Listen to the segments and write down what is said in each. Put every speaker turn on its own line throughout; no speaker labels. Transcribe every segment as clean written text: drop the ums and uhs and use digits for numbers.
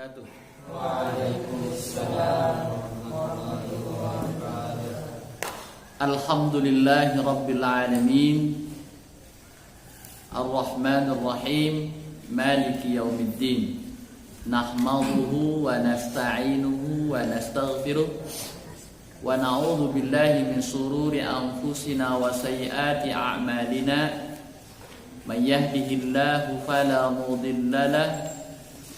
wabarakatuh.
Waalaikumsalam warahmatullahi wabarakatuh.
Alhamdulillahi rabbil alamin. Ar-Rahmanir Rahim. Maliki yaumiddin. Nahmaduhu wa nasta'inuhu wa nastaghfiruh. Wa na'udzu billahi min shururi anfusina wa sayyiati a'malina. Man yahdihillahu fala mudilla lahu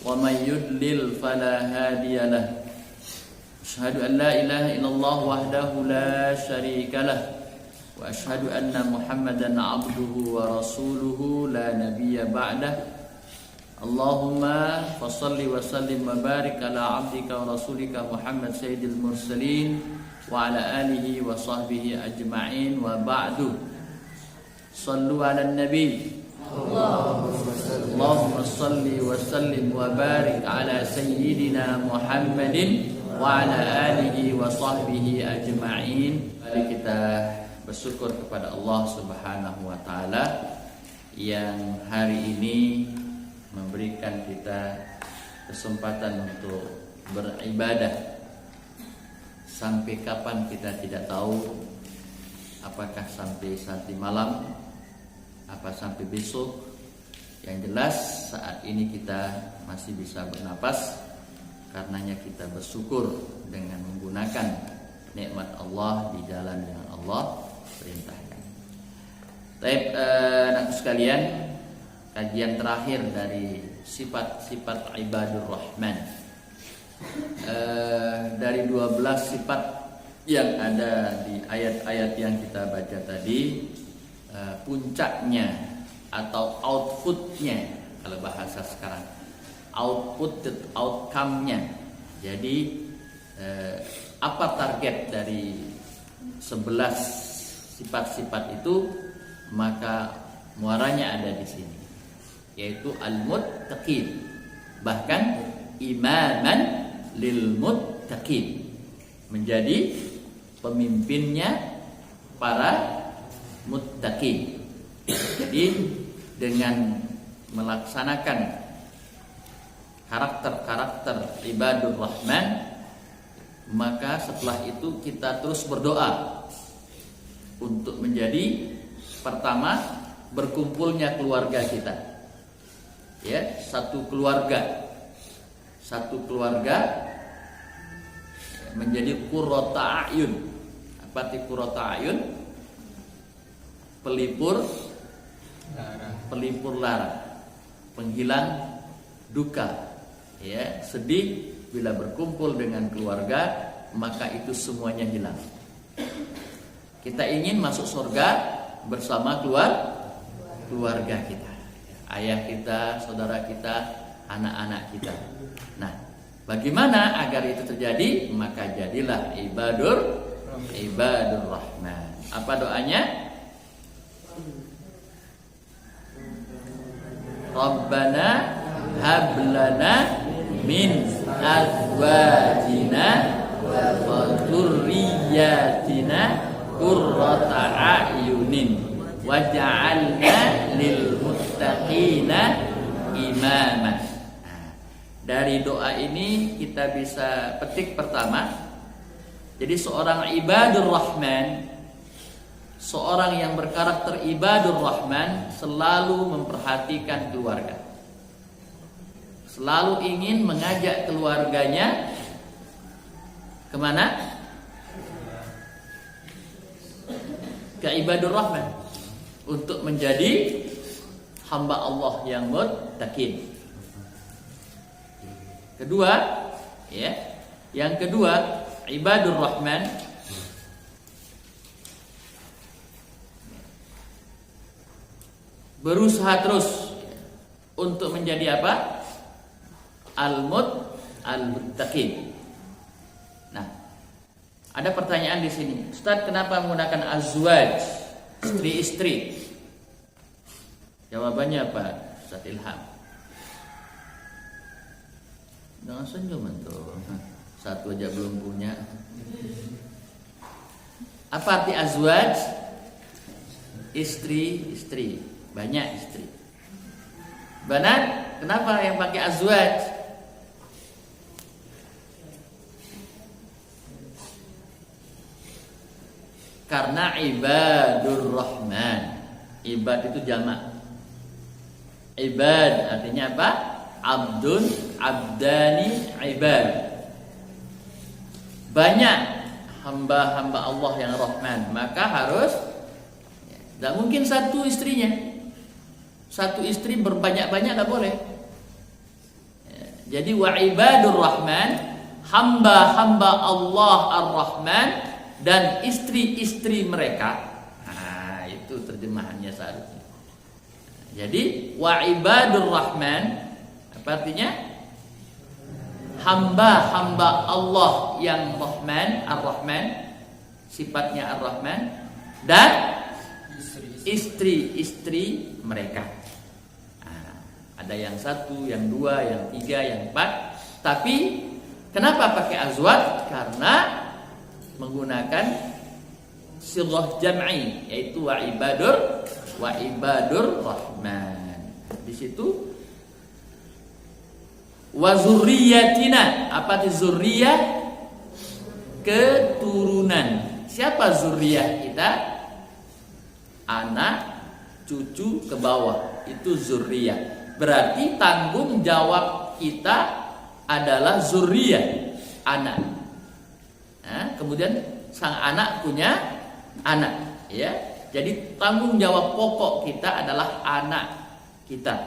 wa man yudlil fala hadiya lahu. Asyhadu an la ilaha illallah wahdahu la syarika lah wa asyhadu anna Muhammadan abduhu wa rasuluhu la nabiyya ba'dah. Allahumma fassalli wa sallim wa barik ala abdika wa rasulika Muhammad sayyidil mursalin wa ala alihi wa sahbihi ajma'in wa ba'du. Sallu ala nabi. Allahumma salli wa sallim wa barik ala sayyidina Muhammadin wa ala alihi wa sahbihi ajma'in. Mari kita bersyukur kepada Allah Subhanahu wa taala yang hari ini memberikan kita kesempatan untuk beribadah. Sampai kapan kita tidak tahu, apakah sampai nanti malam, apa sampai besok. Yang jelas saat ini kita masih bisa bernapas, karenanya kita bersyukur dengan menggunakan nikmat Allah di jalan yang Allah perintahkan. Baik, anak sekalian, kajian terakhir dari sifat-sifat ibadur rahman. Dari 12 sifat yang ada di ayat-ayat yang kita baca tadi, puncaknya atau outputnya, kalau bahasa sekarang, outcome-nya. Jadi apa target dari 11 sifat-sifat itu, maka muaranya ada di sini, yaitu al-muttaqin, bahkan imaman lil muttaqin, menjadi pemimpinnya para muttaqin. Jadi dengan melaksanakan karakter-karakter ibadur rahman, maka setelah itu kita terus berdoa untuk menjadi pertama berkumpulnya keluarga kita. Ya, satu keluarga menjadi qurrata a'yun. Apa itu qurrata a'yun? Pelipur lara, penghilang duka, ya, sedih. Bila berkumpul dengan keluarga, maka itu semuanya hilang. Kita ingin masuk surga bersama keluarga kita, ayah kita, saudara kita, anak-anak kita. Nah, bagaimana agar itu terjadi? Maka jadilah ibadur rahman. Apa doanya? Rabbana hablana min azwajina wa dzurriyyatina qurrata a'yunin waj'alna lil muttaqina imama. Dari doa ini kita bisa petik pertama. Jadi seorang ibadur rahman, seorang yang berkarakter ibadur rahman, selalu memperhatikan keluarga, selalu ingin mengajak keluarganya kemana? Ke ibadur rahman, untuk menjadi hamba Allah yang muttaqin. Kedua, ya, yang kedua, ibadur rahman berusaha terus untuk menjadi apa? Al-muttaqin. Nah, ada pertanyaan di sini. Ustaz, kenapa menggunakan azwaj, istri-istri? Jawabannya apa, Ustaz Ilham? Jangan senyum tuh. Satu aja belum punya. Apa arti azwaj? Istri, banyak istri. Banat, kenapa yang pakai azwaj? Karena ibadur rahman. Ibad itu jamak. Ibad artinya apa? Abdun, abdani, ibad. Banyak hamba-hamba Allah yang rahman, maka harus tidak mungkin satu istrinya. Satu istri berbanyak-banyak tidak boleh. Jadi wa ibadur rahman, hamba-hamba Allah ar-Rahman dan istri-istri mereka. Nah, itu terjemahannya seharusnya. Jadi wa ibadur rahman apa artinya? Hamba-hamba Allah yang Rahman, ar-Rahman, sifatnya ar-Rahman, dan istri-istri mereka. Ada yang satu, yang dua, yang tiga, yang empat. Tapi kenapa pakai azwaj? Karena menggunakan sighah jam'i, yaitu wa ibadur rahman. Di situ wa zurriyatina. Apa itu zurriyah? Keturunan. Siapa zurriyah kita? Anak, cucu ke bawah. Itu zurriyah. Berarti tanggung jawab kita adalah zurriyah, anak. Nah, kemudian sang anak punya anak, ya. Jadi tanggung jawab pokok kita adalah anak kita,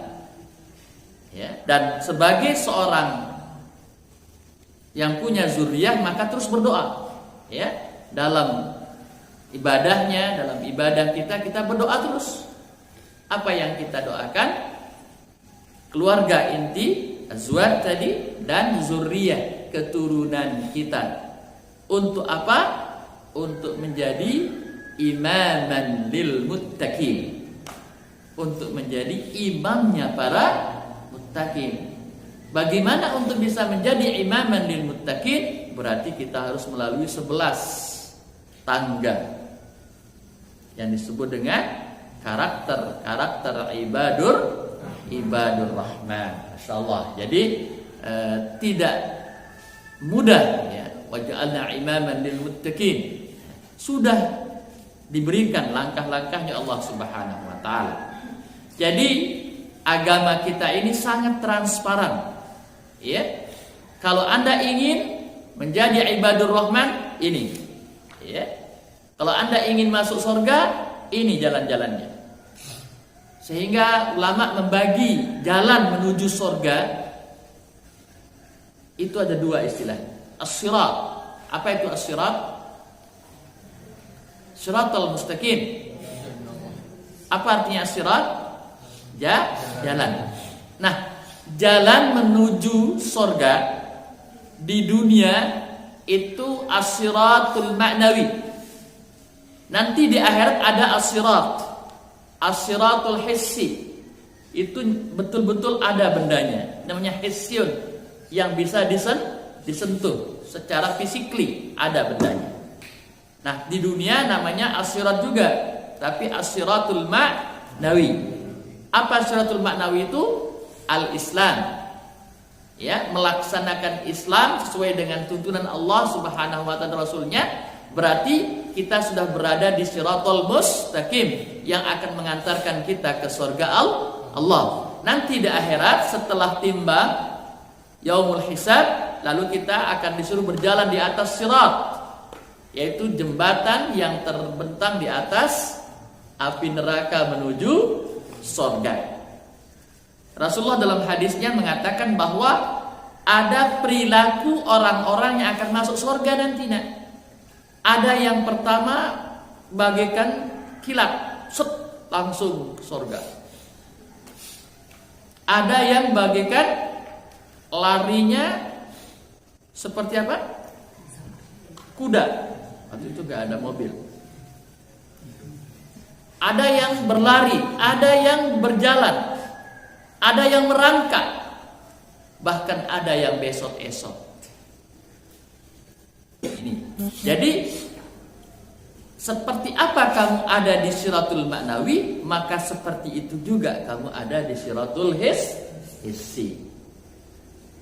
ya. Dan sebagai seorang yang punya zurriyah maka terus berdoa, ya. Dalam ibadahnya, dalam ibadah kita berdoa terus. Apa yang kita doakan? Keluarga inti, azwaj tadi, dan zurriyah, keturunan kita. Untuk apa? Untuk menjadi imaman lil muttaqin. Untuk menjadi imamnya para muttaqin. Bagaimana untuk bisa menjadi imaman lil muttaqin? Berarti kita harus melalui 11 tangga yang disebut dengan karakter ibadur rahman. Masyaallah. Jadi tidak mudah, ya. Waj'alna imaman lil muttaqin. Sudah diberikan langkah-langkahnya Allah Subhanahu wa taala. Jadi agama kita ini sangat transparan. Ya. Kalau Anda ingin menjadi ibadur rahman, ini. Ya. Kalau Anda ingin masuk surga, ini jalan-jalannya. Sehingga ulama membagi jalan menuju surga itu ada 2 istilah. As-sirat. Apa itu as-sirat? Siratal mustaqim. Apa artinya as-sirat? Jalan. Nah, jalan menuju surga di dunia itu as-siratul ma'nawi. Nanti di akhirat ada as-sirat. As-siratul hissi. Itu betul-betul ada bendanya. Namanya hisyun, yang bisa disentuh secara fisikly, ada bendanya. Nah, di dunia namanya as-sirat juga, tapi as-siratul ma'nawi. Apa as-siratul ma'nawi itu? Al-Islam. Ya, melaksanakan Islam sesuai dengan tuntunan Allah Subhanahu wa taala Rasulnya. Berarti kita sudah berada di siratal mustaqim yang akan mengantarkan kita ke surga Allah. Nanti di akhirat setelah timbang yaumul hisab, lalu kita akan disuruh berjalan di atas sirat, yaitu jembatan yang terbentang di atas api neraka menuju surga. Rasulullah dalam hadisnya mengatakan bahwa ada perilaku orang-orang yang akan masuk surga nantinya. Ada yang pertama bagaikan kilat, langsung surga. Ada yang bagaikan larinya seperti apa? Kuda. Waktu itu gak ada mobil. Ada yang berlari, ada yang berjalan, ada yang merangkak, bahkan ada yang besok-esok. Ini. Jadi seperti apa kamu ada di siratul ma'nawi, maka seperti itu juga kamu ada di siratul hissi.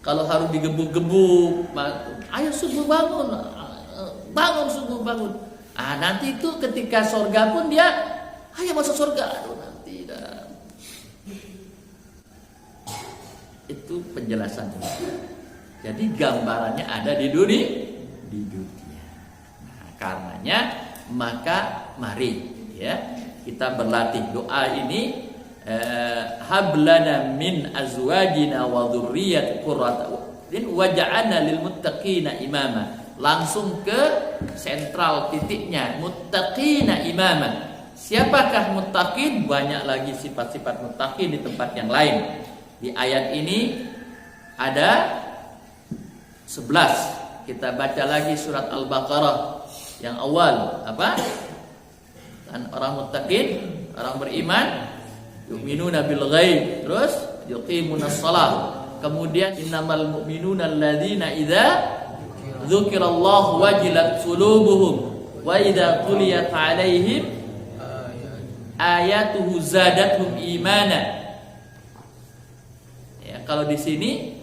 Kalau harus digebuk-gebuk, ayo subuh bangun, bangun subuh bangun. Nanti itu ketika surga pun dia hanya masuk surga. Aduh, nanti dah. Itu penjelasannya. Jadi gambarannya ada di dunia. Nah, karenanya maka mari ya kita berlatih doa ini. Hablana min azwajina wa dzurriyyati qurrata waj'alna lil muttaqina imama. Langsung ke sentral titiknya, muttaqina imama. Siapakah muttaqin? Banyak lagi sifat-sifat muttaqin di tempat yang lain. Di ayat ini ada 11. Kita baca lagi surat Al-Baqarah yang awal apa? Dan orang muttaqin, orang beriman, yu'minuna bil ghaib, terus yuqimunas shalah. Kemudian innamal mu'minuna alladzina idza dzukirallahu wajilat qulubuhum wa idza tuliyat 'alaihim ayatuhu zadatuhum imana. Ya, kalau di sini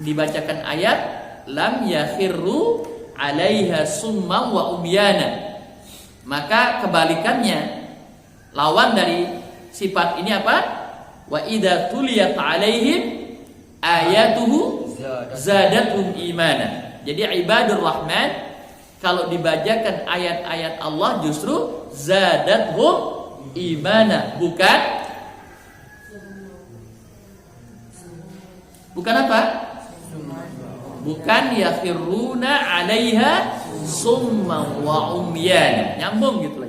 dibacakan ayat lam yakhirru 'alaiha summa wa umyana. Maka kebalikannya, lawan dari sifat ini apa? Wa idza tuliyat 'alaihim ayatuhu zadatuhum imana. Jadi ibadur rahman kalau dibacakan ayat-ayat Allah justru zadathum imana, bukan apa? Bukan yakhiruna 'alaiha summa wa umyana. Nyambung gitu.